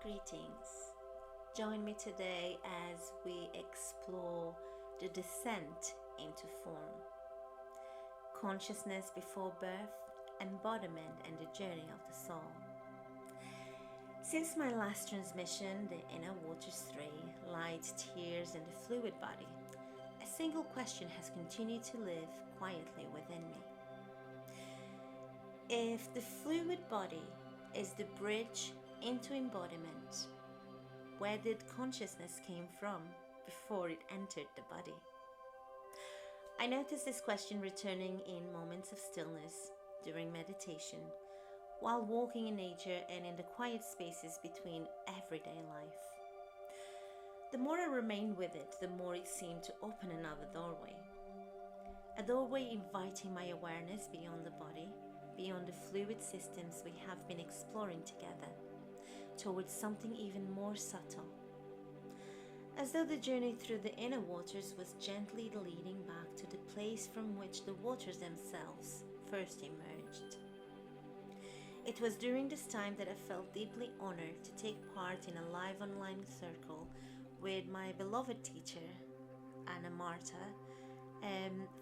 Greetings. Join me today as we explore the descent into form, consciousness before birth, embodiment, and the journey of the soul. Since my last transmission, The Inner Waters 3, Light, Tears, and the Fluid Body, a single question has continued to live quietly within me. If the fluid body is the bridge into embodiment, where did consciousness came from before it entered the body? I notice this question returning in moments of stillness, during meditation, while walking in nature and in the quiet spaces between everyday life. The more I remained with it, the more it seemed to open another doorway. A doorway inviting my awareness beyond the body, beyond the fluid systems we have been exploring together, towards something even more subtle. As though the journey through the inner waters was gently leading back to the place from which the waters themselves first emerged. It was during this time that I felt deeply honored to take part in a live online circle with my beloved teacher, Anna Marta,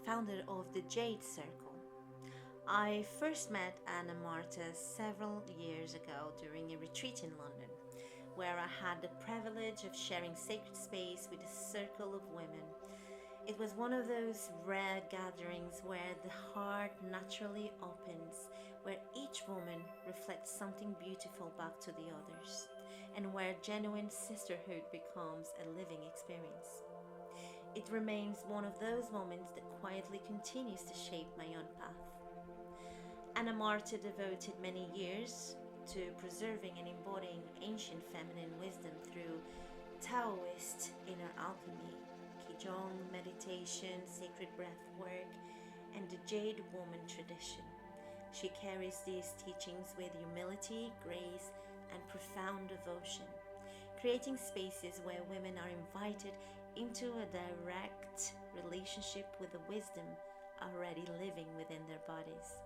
founder of the Jade Circle. I first met Anna Marta several years ago during a retreat in London, where I had the privilege of sharing sacred space with a circle of women. It was one of those rare gatherings where the heart naturally opens, where each woman reflects something beautiful back to the others, and where genuine sisterhood becomes a living experience. It remains one of those moments that quietly continues to shape my own path. Anna Marta devoted many years to preserving and embodying ancient feminine wisdom through Taoist inner alchemy, Qigong meditation, sacred breath work, and the Jade Woman tradition. She carries these teachings with humility, grace, and profound devotion, creating spaces where women are invited into a direct relationship with the wisdom already living within their bodies.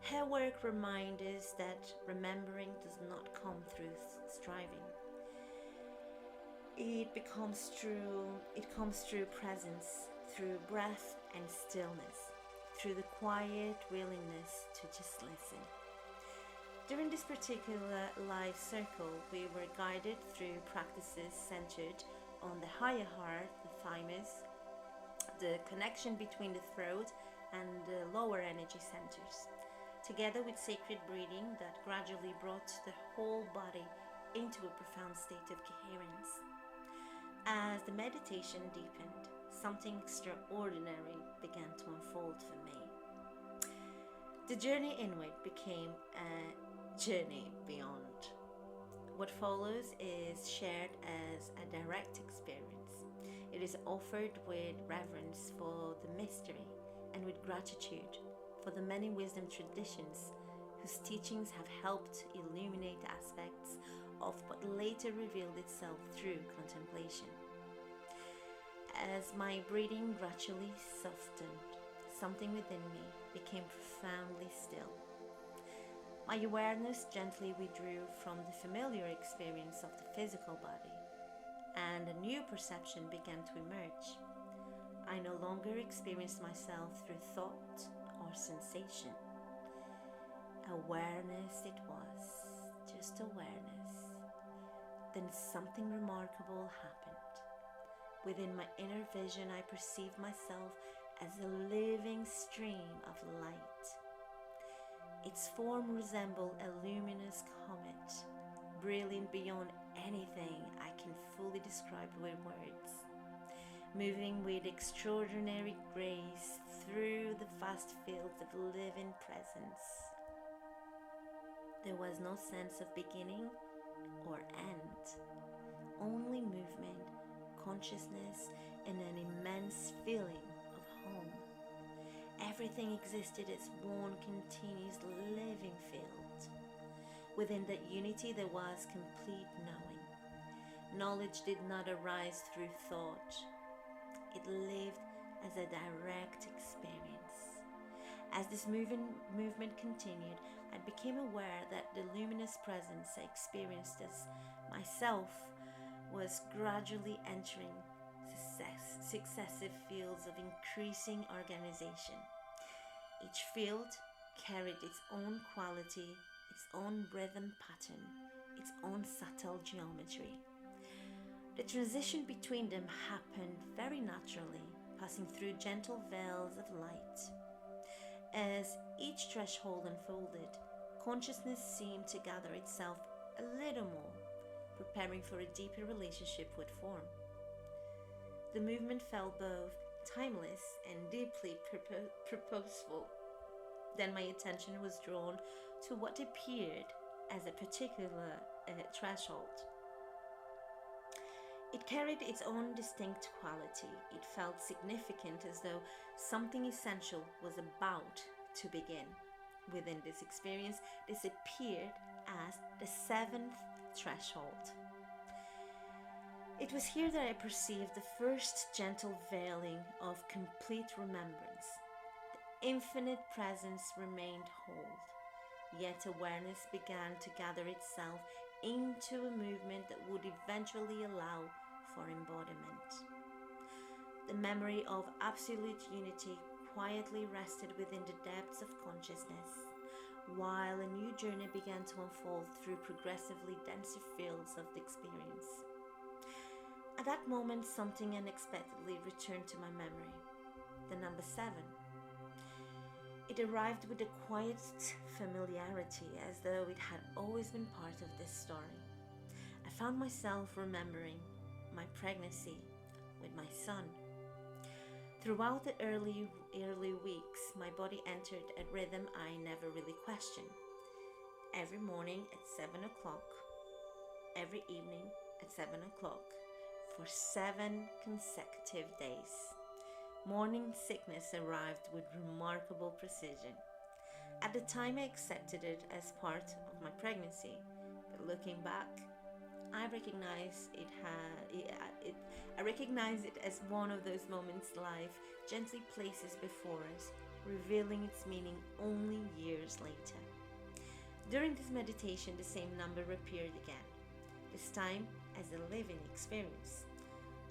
Her work reminds us that remembering does not come through striving. It comes through presence, through breath and stillness, through the quiet willingness to just listen. During this particular live circle, we were guided through practices centered on the higher heart, the thymus, the connection between the throat and the lower energy centers, together with sacred breathing that gradually brought the whole body into a profound state of coherence. As the meditation deepened, something extraordinary began to unfold for me. The journey inward became a journey beyond. What follows is shared as a direct experience. It is offered with reverence for the mystery and with gratitude for the many wisdom traditions whose teachings have helped illuminate aspects of what later revealed itself through contemplation. As my breathing gradually softened, something within me became profoundly still. My awareness gently withdrew from the familiar experience of the physical body, and a new perception began to emerge. I no longer experienced myself through thought or sensation. Awareness it was, just awareness. Then something remarkable happened. Within my inner vision, I perceived myself as a living stream of light. Its form resembled a luminous comet, brilliant beyond anything I can fully describe with words, moving with extraordinary grace through the vast fields of living presence. There was no sense of beginning or end, only movement, consciousness, and an immense feeling of home. Everything existed as one continuous living field. Within that unity there was complete knowing. Knowledge did not arise through thought. It lived as a direct experience. As this movement continued, I became aware that the luminous luminous presence I experienced as myself was gradually entering successive fields of increasing organization. Each field carried its own quality, its own rhythm pattern, its own subtle geometry. The transition between them happened very naturally, passing through gentle veils of light. As each threshold unfolded, consciousness seemed to gather itself a little more, preparing for a deeper relationship with form. The movement felt both timeless and deeply purposeful. Then my attention was drawn to what appeared as a particular threshold. It carried its own distinct quality. It felt significant, as though something essential was about to begin. Within this experience, this appeared as the seventh threshold. It was here that I perceived the first gentle veiling of complete remembrance. The infinite presence remained whole, yet awareness began to gather itself into a movement that would eventually allow for embodiment. The memory of absolute unity quietly rested within the depths of consciousness, while a new journey began to unfold through progressively denser fields of the experience. At that moment, something unexpectedly returned to my memory. The number 7. It arrived with a quiet familiarity, as though it had always been part of this story. I found myself remembering my pregnancy with my son. Throughout the early weeks, my body entered a rhythm I never really questioned. Every morning at 7 o'clock, every evening at 7 o'clock, for 7 consecutive days. Morning sickness arrived with remarkable precision. At the time, I accepted it as part of my pregnancy, but looking back, I recognize it as one of those moments life gently places before us, revealing its meaning only years later. During this meditation, the same number appeared again, this time as a living experience.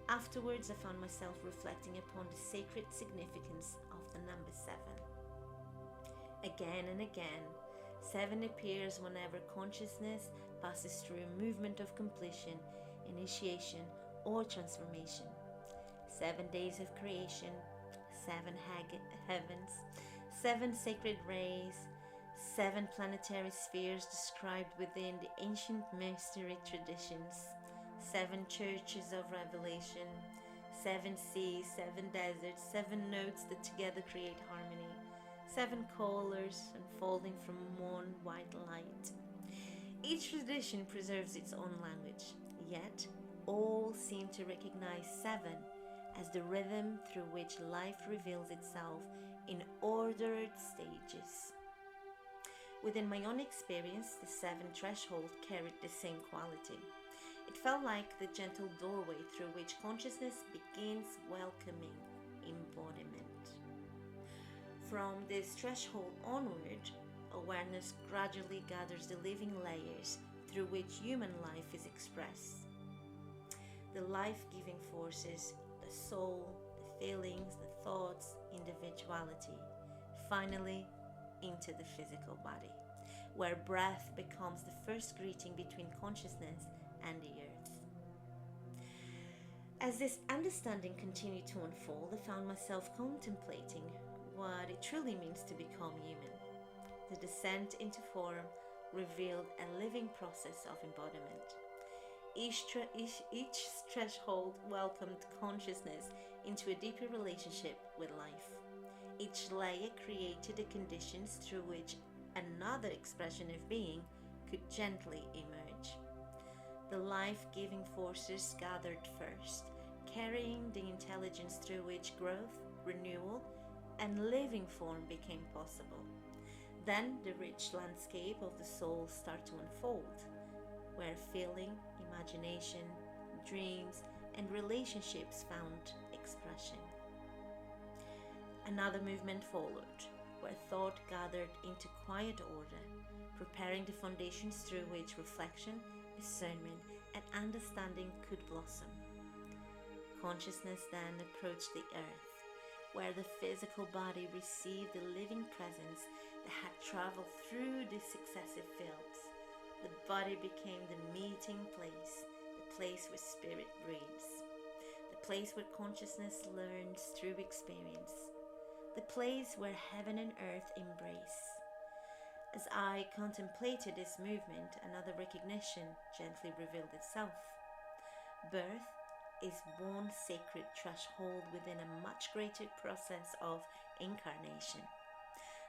Afterwards, I found myself reflecting upon the sacred significance of the number 7. Again and again, 7 appears whenever consciousness passes through a movement of completion, initiation, or transformation. 7 days of creation, 7 heavens, 7 sacred rays, 7 planetary spheres described within the ancient mystery traditions, 7 churches of revelation, 7 seas, 7 deserts, 7 notes that together create harmony, 7 colors unfolding from one white light. Each tradition preserves its own language, yet all seem to recognize 7 as the rhythm through which life reveals itself in ordered stages. Within my own experience, the 7 threshold carried the same quality. It felt like the gentle doorway through which consciousness begins welcoming embodiment. From this threshold onward, awareness gradually gathers the living layers through which human life is expressed. The life-giving forces, the soul, the feelings, the thoughts, individuality, finally into the physical body, where breath becomes the first greeting between consciousness and the earth. As this understanding continued to unfold, I found myself contemplating what it truly means to become human. The descent into form revealed a living process of embodiment. Each threshold welcomed consciousness into a deeper relationship with life. Each layer created the conditions through which another expression of being could gently emerge. The life-giving forces gathered first, carrying the intelligence through which growth, renewal, and living form became possible. Then the rich landscape of the soul started to unfold, where feeling, imagination, dreams, and relationships found expression. Another movement followed, where thought gathered into quiet order, preparing the foundations through which reflection, discernment, and understanding could blossom. Consciousness then approached the earth, where the physical body received the living presence that had traveled through the successive fields. The body became the meeting place, the place where spirit breathes, the place where consciousness learns through experience, the place where heaven and earth embrace. As I contemplated this movement, another recognition gently revealed itself. Birth is one sacred threshold within a much greater process of incarnation.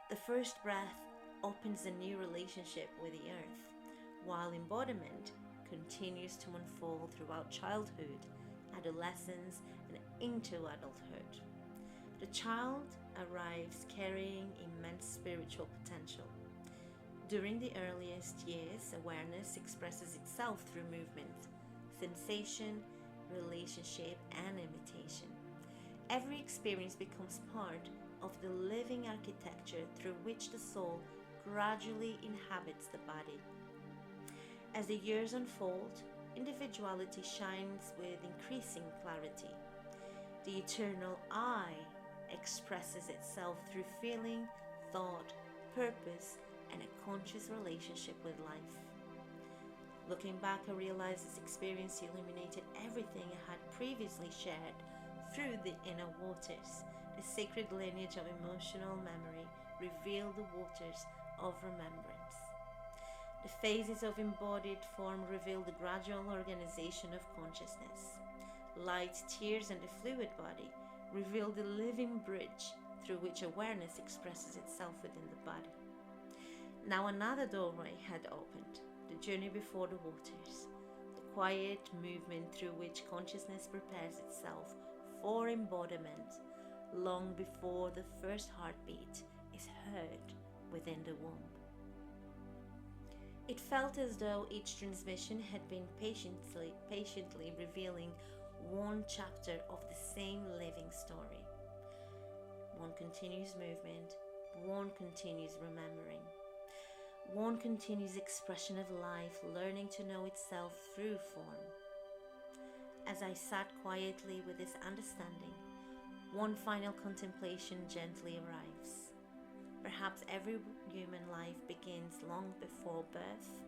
The first breath opens a new relationship with the earth, while embodiment continues to unfold throughout childhood, adolescence, and into adulthood. The child arrives carrying immense spiritual potential. During the earliest years, awareness expresses itself through movement, sensation, relationship, and imitation. Every experience becomes part of the living architecture through which the soul gradually inhabits the body. As the years unfold, individuality shines with increasing clarity. The eternal I expresses itself through feeling, thought, purpose, and a conscious relationship with life. Looking back, I realized this experience illuminated everything I had previously shared through the inner waters. The sacred lineage of emotional memory revealed the waters of remembrance. The phases of embodied form reveal the gradual organization of consciousness. Light, tears, and the fluid body reveal the living bridge through which awareness expresses itself within the body. Now another doorway had opened, the journey before the waters, the quiet movement through which consciousness prepares itself for embodiment long before the first heartbeat is heard within the womb. It felt as though each transmission had been patiently revealing one chapter of the same living story. One continuous movement, one continuous remembering. One continuous expression of life, learning to know itself through form. As I sat quietly with this understanding, one final contemplation gently arrives. Perhaps every human life begins long before birth.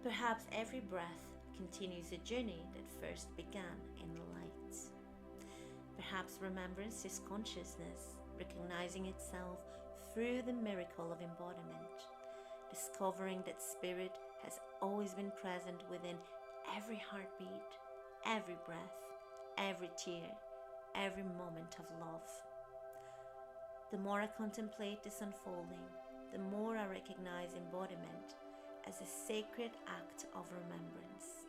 Perhaps every breath continues a journey that first began in light. Perhaps remembrance is consciousness, recognizing itself through the miracle of embodiment, discovering that spirit has always been present within every heartbeat, every breath, every tear, every moment of love. The more I contemplate this unfolding, the more I recognize embodiment as a sacred act of remembrance.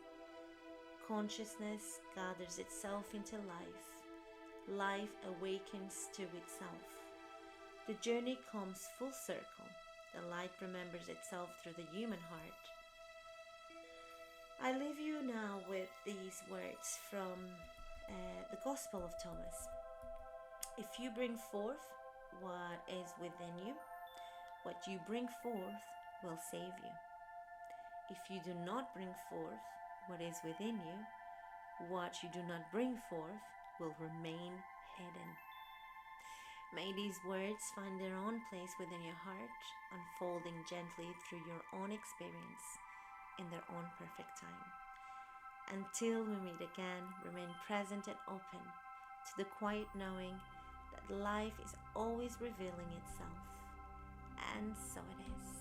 Consciousness gathers itself into life. Life awakens to itself. The journey comes full circle. The light remembers itself through the human heart. I leave you now with these words from the Gospel of Thomas. If you bring forth what is within you, what you bring forth will save you. If you do not bring forth what is within you, what you do not bring forth will remain hidden. May these words find their own place within your heart, unfolding gently through your own experience in their own perfect time. Until we meet again, remain present and open to the quiet knowing that life is always revealing itself. And so it is.